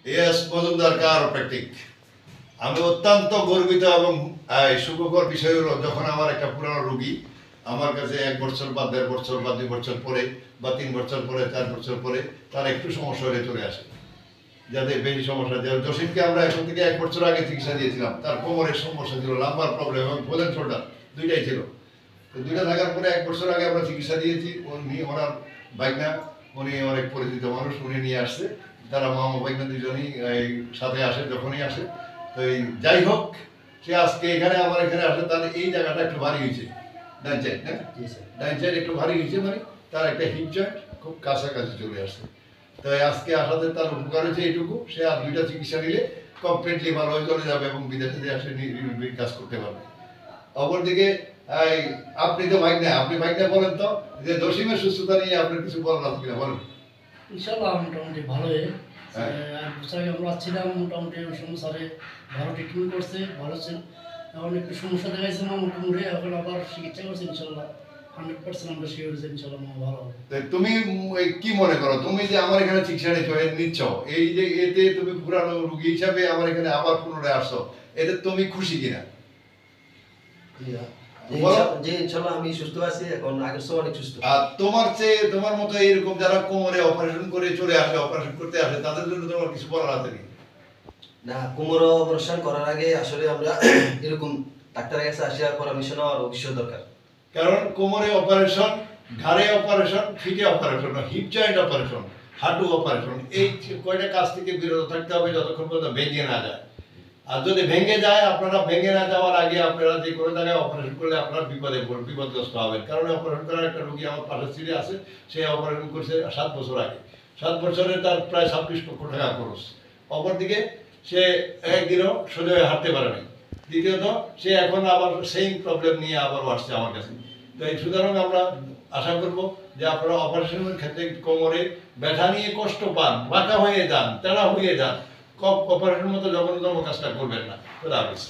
S Majumdar চিরোপ্র্যাকটিক। আমি অত্যন্ত গর্বিত এবং সুখকর বিষয় হলো, যখন আমার একটা পুরানো রোগী আমার কাছে 1 বছর বা 1.5 বছর বা 2 বছর পরে বা 3 বছর পরে 4 বছর পরে তার একটু সমস্যা হলে চলে আসে, যাতে বেশি সমস্যা। জসিমকে আমরা এখন থেকে 1 বছর আগে চিকিৎসা দিয়েছিলাম। তার কোমরের সমস্যা ছিল, লাম্বার প্রবলেম এবং ফ্রোজেন শোল্ডার দুইটাই ছিল। তো দুইটা থাকার পরে 1 বছর আগে আমরা চিকিৎসা দিয়েছি। ওনার বাইকনা, উনি অনেক পরিচিত মানুষ, উনি নিয়ে আসছে। তারা মামা বাইকনা দুজনই সাথে আসে, যখনই আসে। তো যাই হোক, সে আজকে এখানে আমার এখানে আসে, তার এই জায়গাটা একটু ভারী হয়েছে, ডান সাইড না, ডান সাইড একটু ভারী হয়েছে, মানে তার একটা হিপ জয়েন্ট খুব কাছাকাছি চলে আসছে। তাই আজকে আসাতে তার উপকার হয়েছে এইটুকু, সে আর 2টা চিকিৎসা নিলে কমপ্লিটলি ভালো হয়ে চলে যাবে এবং বিদেশে আসে কাজ করতে পারবে। অপরদিকে আপনি তো বাইক না, আপনি বাইক না বলেন তো যে জসিমের সুস্থতা নিয়ে আপনার কিছু বলার আছে কিনা, বলেন। ইনশাআল্লাহ মোটামুটি ভালোই। আর বছর আগে আমরা ছিলাম, মোটামুটি ওই সময় স্যারে ভালো ট্রিটমেন্ট করছে, ভালো ছিল। এখন একটু সমস্যা দেখাইছে আমার কোমরে, এখন আবার চিকিৎসা করছে। ইনশাআল্লাহ 100% আমরা শিওর যে ইনশাআল্লাহ ভালো হবে। তুমি কি মনে করো, তুমি যে আমার এখানে চিকিৎসা নিচ্ছ, এই যে এতে তুমি পুরানো রোগী হিসাবে আমার এখানে আবার পুনরায় আসছো, এতে তুমি খুশি কিনা? যে ইনশাআল্লাহ আমি সুস্থ আছি, এখন আগের চেয়ে অনেক সুস্থ। আর তোমার মতো এরকম যারা কোমরে অপারেশন করে চলে আসে, অপারেশন করতে আসে, তাদের জন্য তোমার কিছু বলার আছে কি? না, কোমর অপারেশন করার আগে আসলে আমরা এরকম ডাক্তারের কাছে আসার পরামর্শ নেওয়ার অবশ্যই দরকার। কারণ কোমরে অপারেশন, ঘাড়ে অপারেশন, ফিটে অপারেশন, হিপ জয়েন্ট অপারেশন, হাঁটু অপারেশন, এই কয়টা কাজ থেকে বিরত থাকতে হবে যতক্ষণ পর্যন্ত ভেঙে না যায়। আর যদি ভেঙে যায়, আপনারা ভেঙে না যাওয়ার আগে আপনারা যে কোনো জায়গায় অপারেশন করলে আপনারা বিপদগ্রস্ত হবেন। কারণ অপারেশন করার একটা রোগী আমার পাশের সিটে আছে, সে অপারেশন করছে 7 বছর আগে। 7 বছরে তার প্রায় 26 লক্ষ টাকা খরচ। অপরদিকে সে একদিনও সোজা হয়ে হাঁটতে পারে না। দ্বিতীয়ত, সে এখন আবার সেম প্রবলেম নিয়ে আবার আসছে আমার কাছে। তো এই সুতরাং আমরা আশা করব যে আপনারা অপারেশনের ক্ষেত্রে কোমরে ব্যথা নিয়ে কষ্ট পান, বাঁকা হয়ে যান, তেড়া হয়ে যান, অপারেশনের মতো জঘন্যতম কাজটা করবেন না। খোদা হাফেজ।